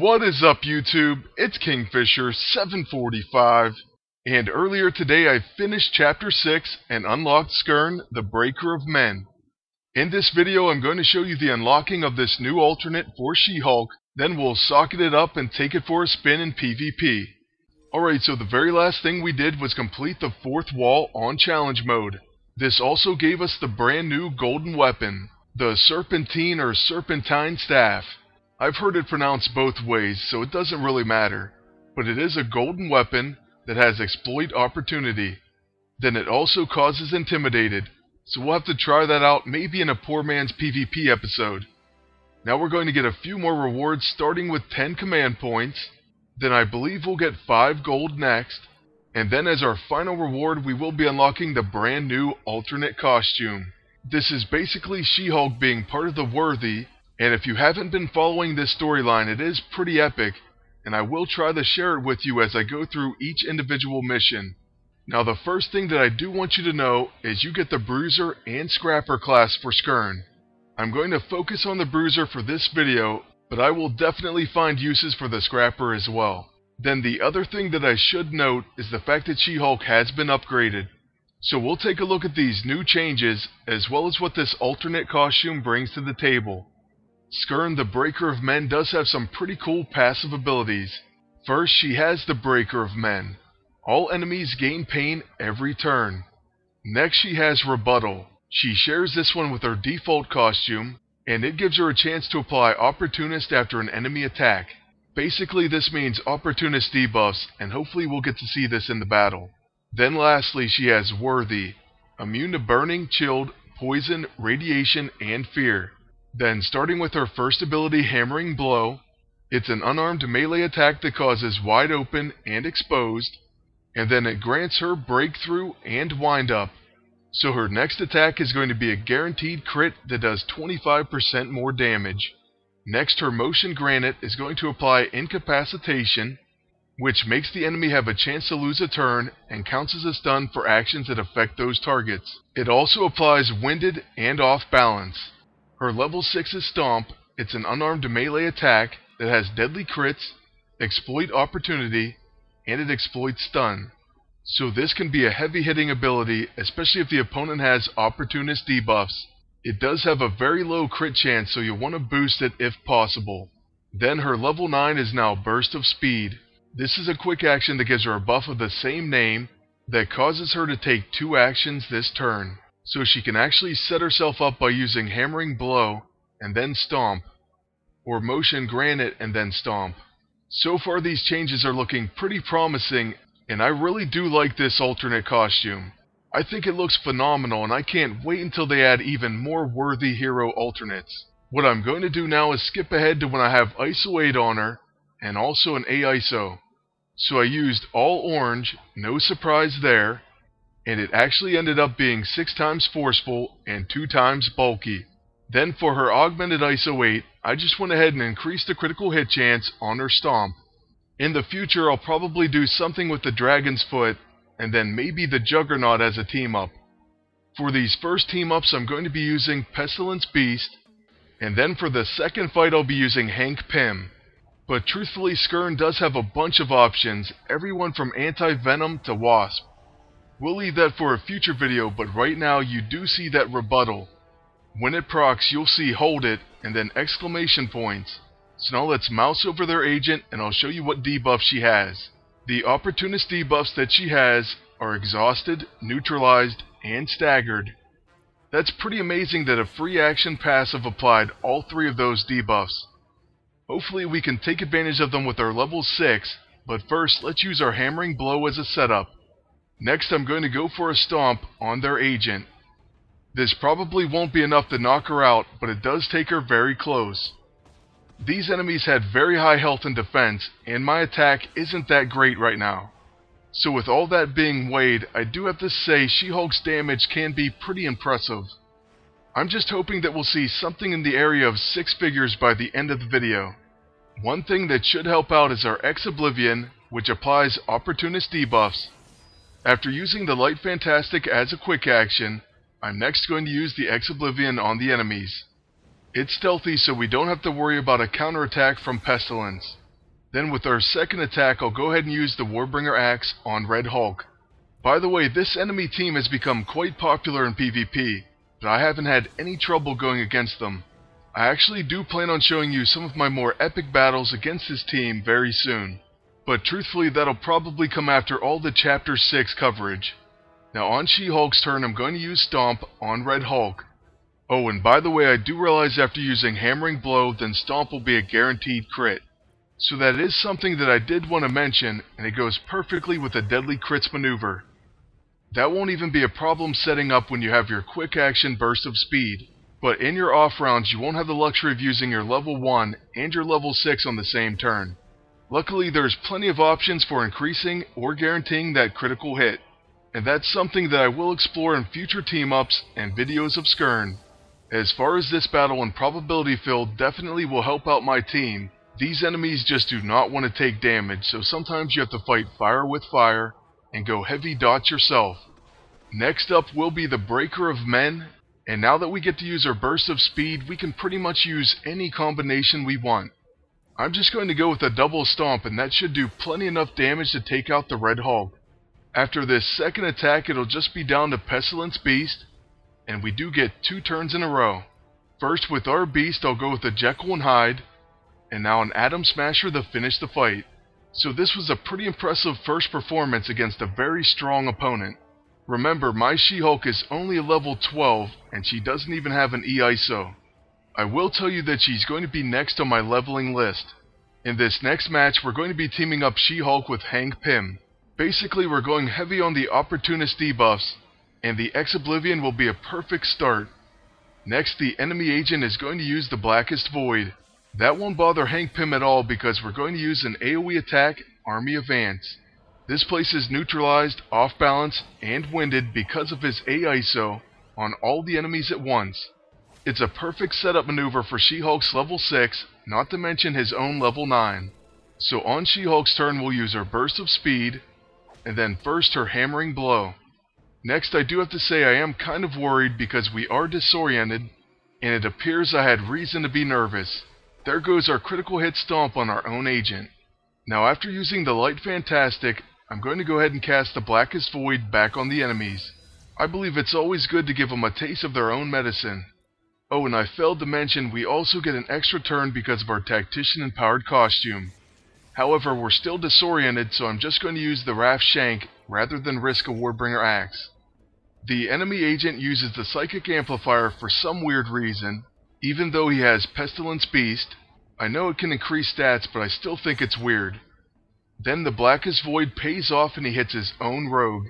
What is up, YouTube? It's Kingfisher745, and earlier today I finished Chapter 6 and unlocked Skirn, the Breaker of Men. In this video I'm going to show you the unlocking of this new alternate for She-Hulk, then we'll socket it up and take it for a spin in PvP. Alright, so the very last thing we did was complete the 4th wall on challenge mode. This also gave us the brand new golden weapon, the Serpentine or Serpentine Staff. I've heard it pronounced both ways, so it doesn't really matter, but it is a golden weapon that has exploit opportunity. Then it also causes intimidated, so we'll have to try that out maybe in a poor man's PvP episode. Now we're going to get a few more rewards starting with 10 command points, then I believe we'll get 5 gold next, and then as our final reward we will be unlocking the brand new alternate costume. This is basically She-Hulk being part of the Worthy, and if you haven't been following this storyline, it is pretty epic, and I will try to share it with you as I go through each individual mission. Now the first thing that I do want you to know is you get the Bruiser and Scrapper class for Skirn. I'm going to focus on the Bruiser for this video, but I will definitely find uses for the Scrapper as well. Then the other thing that I should note is the fact that She-Hulk has been upgraded. So we'll take a look at these new changes, as well as what this alternate costume brings to the table. Skirn, the Breaker of Men, does have some pretty cool passive abilities. First, she has the Breaker of Men. All enemies gain pain every turn. Next, she has Rebuttal. She shares this one with her default costume, and it gives her a chance to apply Opportunist after an enemy attack. Basically, this means Opportunist debuffs, and hopefully we'll get to see this in the battle. Then lastly, she has Worthy, immune to burning, chilled, poison, radiation, and fear. Then, starting with her first ability, Hammering Blow, it's an unarmed melee attack that causes Wide Open and Exposed, and then it grants her Breakthrough and Wind Up. So her next attack is going to be a guaranteed crit that does 25% more damage. Next, her Motion Granite is going to apply Incapacitation, which makes the enemy have a chance to lose a turn and counts as a stun for actions that affect those targets. It also applies Winded and Off Balance. Her level 6 is Stomp. It's an unarmed melee attack that has deadly crits, exploit opportunity, and it exploits stun. So this can be a heavy hitting ability, especially if the opponent has opportunist debuffs. It does have a very low crit chance, so you'll want to boost it if possible. Then her level 9 is now Burst of Speed. This is a quick action that gives her a buff of the same name that causes her to take 2 actions this turn. So she can actually set herself up by using Hammering Blow and then Stomp, or Motion Granite and then Stomp. So far these changes are looking pretty promising, and I really do like this alternate costume. I think it looks phenomenal, and I can't wait until they add even more worthy hero alternates. What I'm going to do now is skip ahead to when I have ISO 8 on her, and also an AISO. So I used all orange, no surprise there, and it actually ended up being 6 times forceful and 2 times bulky. Then for her augmented ISO 8, I just went ahead and increased the critical hit chance on her Stomp. In the future I'll probably do something with the Dragon's Foot, and then maybe the Juggernaut as a team up. For these first team ups I'm going to be using Pestilence Beast, and then for the second fight I'll be using Hank Pym. But truthfully, Skirn does have a bunch of options, everyone from Anti-Venom to Wasp. We'll leave that for a future video, but right now you do see that Rebuttal. When it procs, you'll see Hold It, and then exclamation points. So now let's mouse over their agent, and I'll show you what debuffs she has. The opportunist debuffs that she has are Exhausted, Neutralized, and Staggered. That's pretty amazing that a free action passive applied all 3 of those debuffs. Hopefully we can take advantage of them with our level 6, but first let's use our Hammering Blow as a setup. Next I'm going to go for a Stomp on their agent. This probably won't be enough to knock her out, but it does take her very close. These enemies had very high health and defense, and my attack isn't that great right now. So with all that being weighed, I do have to say She-Hulk's damage can be pretty impressive. I'm just hoping that we'll see something in the area of 6 figures by the end of the video. One thing that should help out is our Ex-Oblivion, which applies opportunist debuffs. After using the Light Fantastic as a quick action, I'm next going to use the Ex-Oblivion on the enemies. It's stealthy, so we don't have to worry about a counterattack from Pestilence. Then with our second attack, I'll go ahead and use the Warbringer Axe on Red Hulk. By the way, this enemy team has become quite popular in PvP, but I haven't had any trouble going against them. I actually do plan on showing you some of my more epic battles against this team very soon, but truthfully that'll probably come after all the Chapter 6 coverage. Now on She-Hulk's turn, I'm going to use Stomp on Red Hulk. Oh, and by the way, I do realize after using Hammering Blow, then Stomp will be a guaranteed crit. So that is something that I did want to mention, and it goes perfectly with the Deadly Crits maneuver. That won't even be a problem setting up when you have your quick action burst of speed, but in your off rounds you won't have the luxury of using your level 1 and your level 6 on the same turn. Luckily there's plenty of options for increasing or guaranteeing that critical hit, and that's something that I will explore in future team-ups and videos of Skirn. As far as this battle and probability field definitely will help out my team, these enemies just do not want to take damage, so sometimes you have to fight fire with fire and go heavy dots yourself. Next up will be the Breaker of Men, and now that we get to use our burst of speed, we can pretty much use any combination we want. I'm just going to go with a double stomp, and that should do plenty enough damage to take out the Red Hulk. After this second attack, it'll just be down to Pestilence Beast, and we do get 2 turns in a row. First with our Beast, I'll go with the Jekyll and Hyde, and now an Atom Smasher to finish the fight. So this was a pretty impressive first performance against a very strong opponent. Remember, my She-Hulk is only a level 12, and she doesn't even have an E-ISO. I will tell you that she's going to be next on my leveling list. In this next match, we're going to be teaming up She-Hulk with Hank Pym. Basically, we're going heavy on the Opportunist debuffs, and the Ex-Oblivion will be a perfect start. Next, the enemy agent is going to use the Blackest Void. That won't bother Hank Pym at all because we're going to use an AoE attack, Army of Ants. This places neutralized, off balance, and winded because of his A-ISO on all the enemies at once. It's a perfect setup maneuver for She-Hulk's level 6, not to mention his own level 9. So on She-Hulk's turn we'll use her Burst of Speed, and then first her Hammering Blow. Next, I do have to say I am kind of worried because we are disoriented, and it appears I had reason to be nervous. There goes our critical hit stomp on our own agent. Now after using the Light Fantastic, I'm going to go ahead and cast the Blackest Void back on the enemies. I believe it's always good to give them a taste of their own medicine. Oh, and I failed to mention we also get an extra turn because of our Tactician Empowered costume. However, we're still disoriented, so I'm just going to use the Raft Shank rather than risk a Warbringer Axe. The enemy agent uses the Psychic Amplifier for some weird reason, even though he has Pestilence Beast. I know it can increase stats, but I still think it's weird. Then the Blackest Void pays off and he hits his own rogue.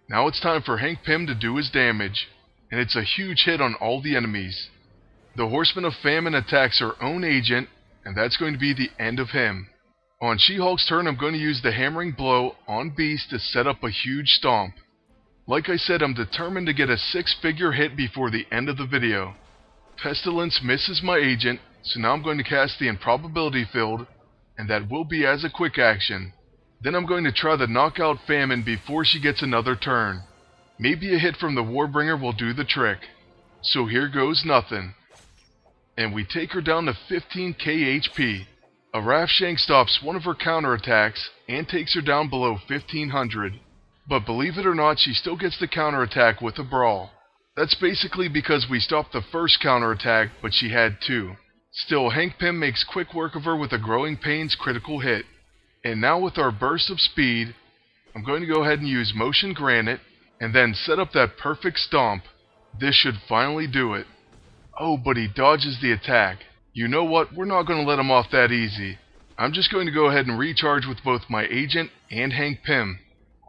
Now it's time for Hank Pym to do his damage, and it's a huge hit on all the enemies. The Horseman of Famine attacks her own agent, and that's going to be the end of him. On She-Hulk's turn, I'm going to use the Hammering Blow on Beast to set up a huge stomp. Like I said, I'm determined to get a 6-figure hit before the end of the video. Pestilence misses my agent, so now I'm going to cast the Improbability Field, and that will be as a quick action. Then I'm going to try the Knockout Famine before she gets another turn. Maybe a hit from the Warbringer will do the trick. So here goes nothing. And we take her down to 15k HP. A Raft Shank stops one of her counterattacks and takes her down below 1500. But believe it or not, she still gets the counterattack with a Brawl. That's basically because we stopped the first counterattack, but she had 2. Still, Hank Pym makes quick work of her with a Growing Pains critical hit. And now with our Burst of Speed, I'm going to go ahead and use Motion Granite, and then set up that perfect stomp. This should finally do it. Oh, but he dodges the attack. You know what, we're not going to let him off that easy. I'm just going to go ahead and recharge with both my agent and Hank Pym.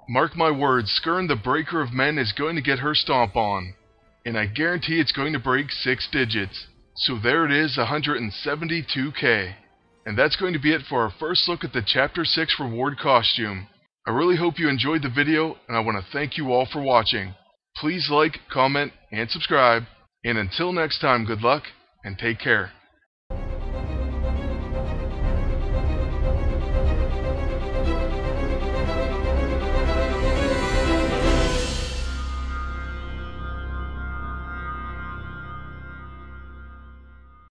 Mark my words, Skirn the Breaker of Men is going to get her stomp on. And I guarantee it's going to break 6 digits. So there it is, 172k. And that's going to be it for our first look at the Chapter 6 reward costume. I really hope you enjoyed the video, and I want to thank you all for watching. Please like, comment, and subscribe. And until next time, good luck, and take care.